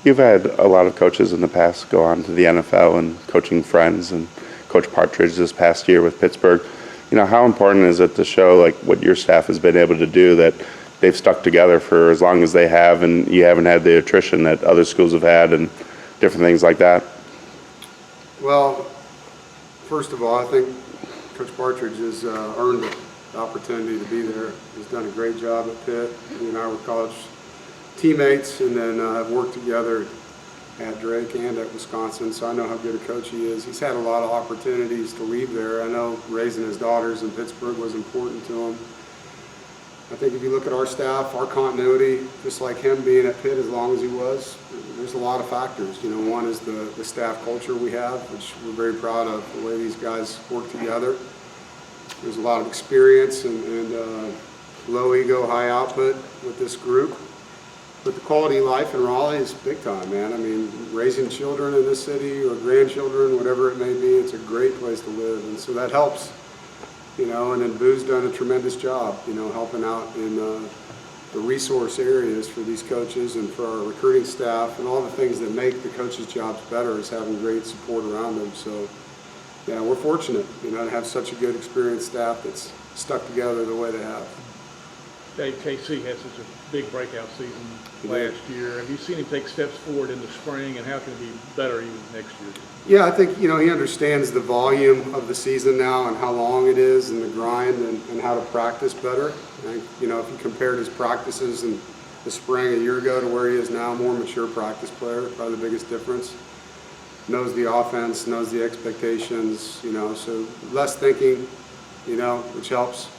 You've had a lot of coaches in the past go on to the NFL and coaching friends, and Coach Partridge this past year with Pittsburgh. How important is it to show like what your staff has been able to do, that they've stuck together for as long as they have, and you haven't had the attrition that other schools have had and different things like that? Well, first of all, I think Coach Partridge has earned the opportunity to be there. He's done a great job at Pitt. He and I were college teammates, and then have worked together at Drake and at Wisconsin, so I know how good a coach he is. He's had a lot of opportunities to leave there. I know raising his daughters in Pittsburgh was important to him. I think if you look at our staff, our continuity, just like him being at Pitt as long as he was, there's a lot of factors. One is the staff culture we have, which we're very proud of, the way these guys work together. There's a lot of experience and low ego, high output with this group. But the quality of life in Raleigh is big time, man. I mean, raising children in this city or grandchildren, whatever it may be, it's a great place to live. And so that helps, and then Boo's done a tremendous job, helping out in the resource areas for these coaches and for our recruiting staff, and all the things that make the coaches' jobs better is having great support around them. So, yeah, we're fortunate, to have such a good, experienced staff that's stuck together the way they have. Dave, KC had such a big breakout season last year. Have you seen him take steps forward in the spring, and how can it be better even next year? Yeah, I think, he understands the volume of the season now and how long it is and the grind and how to practice better. I think, if you compared his practices in the spring a year ago to where he is now, more mature practice player, probably the biggest difference. Knows the offense, knows the expectations, so less thinking, which helps.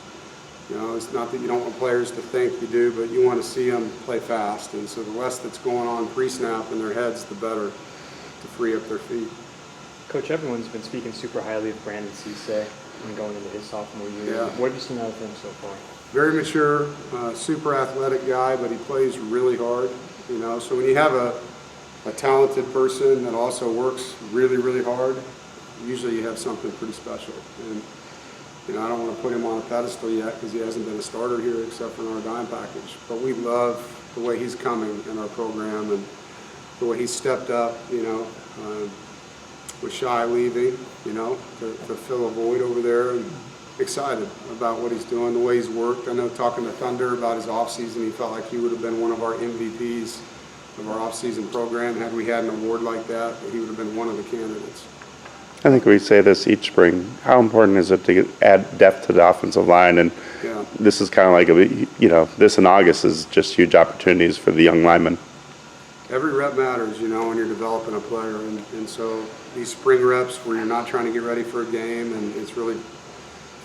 It's not that you don't want players to think, you do, but you want to see them play fast. And so the less that's going on pre-snap in their heads, the better to free up their feet. Coach, everyone's been speaking super highly of Brandon Cisse and going into his sophomore year. Yeah. What have you seen out of him so far? Very mature, super athletic guy, but he plays really hard. So when you have a talented person that also works really, really hard, usually you have something pretty special. And I don't want to put him on a pedestal yet because he hasn't been a starter here except for in our dime package. But we love the way he's coming in our program and the way he's stepped up, with Shy leaving, to fill a void over there, and excited about what he's doing, the way he's worked. I know talking to Thunder about his offseason, he felt like he would have been one of our MVPs of our offseason program. Had we had an award like that, he would have been one of the candidates. I think we say this each spring. How important is it to add depth to the offensive line? And Yeah. this is kind of like this in August is just huge opportunities for the young linemen. Every rep matters, when you're developing a player. And so these spring reps where you're not trying to get ready for a game, and it's really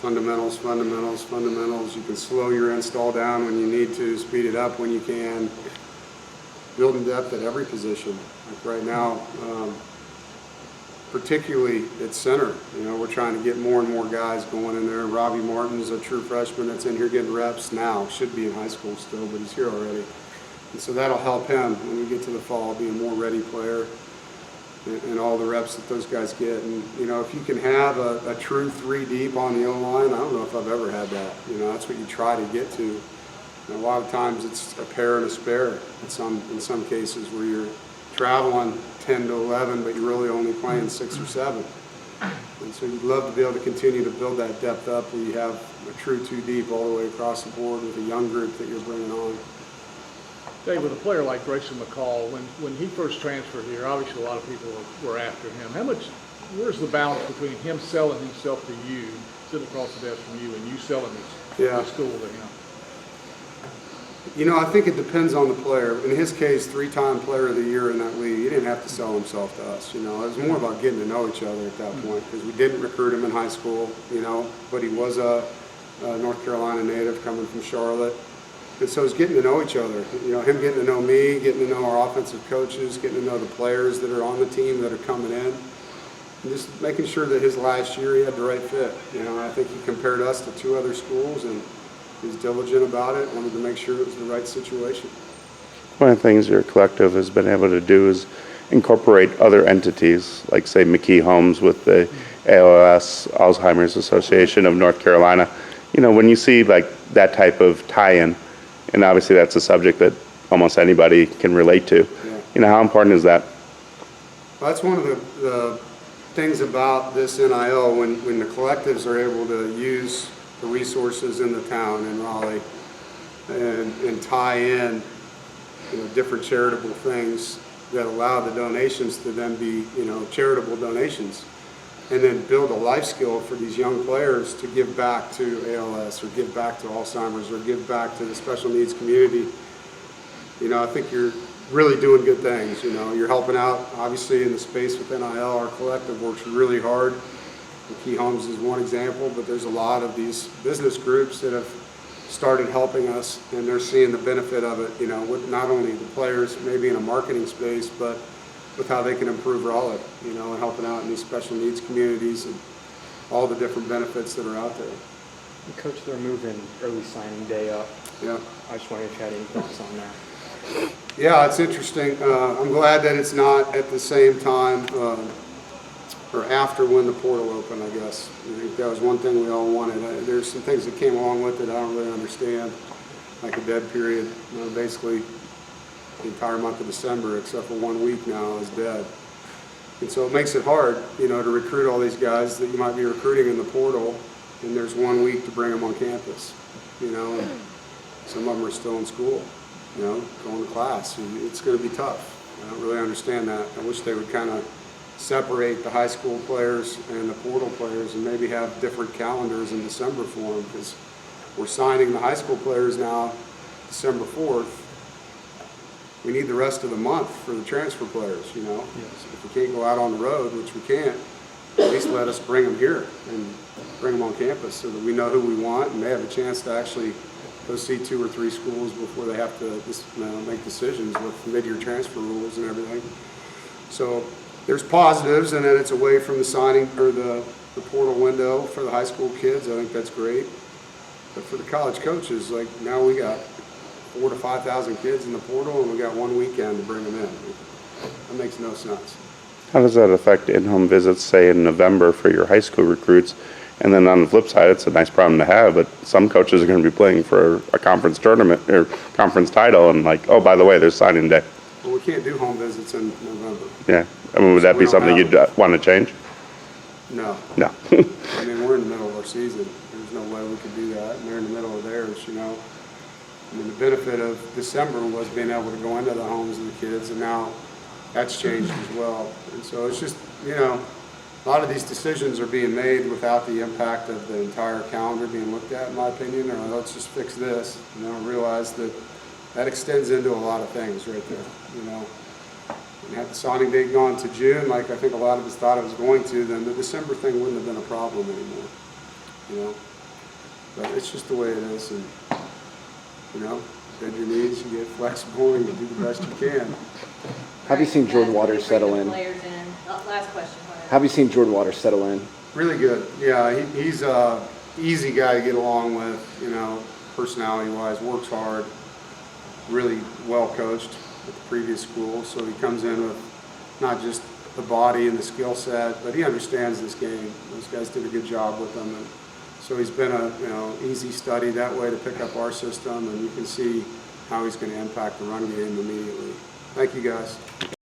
fundamentals. You can slow your install down when you need to, speed it up when you can. Building depth at every position. Like right now, particularly at center, we're trying to get more and more guys going in there. Robbie Martin's a true freshman that's in here getting reps now. Should be in high school still, but he's here already. And so that'll help him when we get to the fall, be a more ready player and all the reps that those guys get. And, if you can have a true 3 deep on the O-line, I don't know if I've ever had that. That's what you try to get to. And a lot of times it's a pair and a spare in some cases where you're traveling 10 to 11, but you're really only playing 6 or 7. And so you'd love to be able to continue to build that depth up where you have a true 2 deep all the way across the board with a young group that you're bringing on. Dave, with a player like Grayson McCall, when he first transferred here, obviously a lot of people were after him. Where's the balance between him selling himself to you, sitting across the desk from you, and you selling his school to him? I think it depends on the player. In his case, 3-time player of the year in that league, he didn't have to sell himself to us. It was more about getting to know each other at that point because we didn't recruit him in high school, but he was a North Carolina native coming from Charlotte. And so it's getting to know each other. Him getting to know me, getting to know our offensive coaches, getting to know the players that are on the team that are coming in. And just making sure that his last year he had the right fit. I think he compared us to 2 other schools and he was diligent about it, wanted to make sure it was the right situation. One of the things your collective has been able to do is incorporate other entities, like say McKee Homes with the ALS, Alzheimer's Association of North Carolina. When you see like that type of tie-in, and obviously that's a subject that almost anybody can relate to. Yeah. How important is that? Well, that's one of the things about this NIL, when the collectives are able to use the resources in the town in Raleigh and tie in different charitable things that allow the donations to then be charitable donations, and then build a life skill for these young players to give back to ALS or give back to Alzheimer's or give back to the special needs community. I think you're really doing good things. You're helping out, obviously, in the space with NIL. Our collective works really hard. Key Homes is one example, but there's a lot of these business groups that have started helping us, and they're seeing the benefit of it, with not only the players maybe in a marketing space, but with how they can improve Raleigh, and helping out in these special needs communities and all the different benefits that are out there. And Coach, they're moving early signing day up. Yeah. I just wondered if you had any thoughts on that. Yeah, it's interesting. I'm glad that it's not at the same time or after when the portal opened, I guess. I think that was one thing we all wanted. There's some things that came along with it I don't really understand, like a dead period. Basically, the entire month of December, except for 1 week now, is dead. And so it makes it hard, to recruit all these guys that you might be recruiting in the portal, and there's 1 week to bring them on campus, and some of them are still in school, going to class. It's going to be tough. I don't really understand that. I wish they would kind of separate the high school players and the portal players and maybe have different calendars in December for them, because we're signing the high school players now December 4th. We need the rest of the month for the transfer players, So if we can't go out on the road, which we can't, at least let us bring them here and bring them on campus so that we know who we want and they have a chance to actually go see 2 or 3 schools before they have to make decisions with mid-year transfer rules and everything. So there's positives, and then it's away from the signing or the portal window for the high school kids. I think that's great. But for the college coaches, now we got 4,000 to 5,000 kids in the portal, and we got 1 weekend to bring them in. That makes no sense. How does that affect in-home visits, say in November for your high school recruits? And then on the flip side, it's a nice problem to have, but some coaches are going to be playing for a conference tournament or conference title, and oh, by the way, there's signing day. Well, we can't do home visits in November. Yeah. Would that be something you'd want to change? No. No. We're in the middle of our season. There's no way we could do that, and they're in the middle of theirs, the benefit of December was being able to go into the homes of the kids, and now that's changed as well. And so it's just, a lot of these decisions are being made without the impact of the entire calendar being looked at, in my opinion, or let's just fix this, realize that extends into a lot of things right there, And had the signing date gone to June, like I think a lot of us thought it was going to, then the December thing wouldn't have been a problem anymore, But it's just the way it is, and, bend your knees, you get flexible, and you do the best you can. Have you seen Jordan Waters settle in? Last question. Have you seen Jordan Waters settle in? Really good. Yeah, he's a easy guy to get along with, personality-wise, works hard, really well coached at the previous school, so he comes in with not just the body and the skill set, but he understands this game. Those guys did a good job with him, and so he's been a easy study that way to pick up our system, and you can see how he's going to impact the run game immediately. Thank you, guys.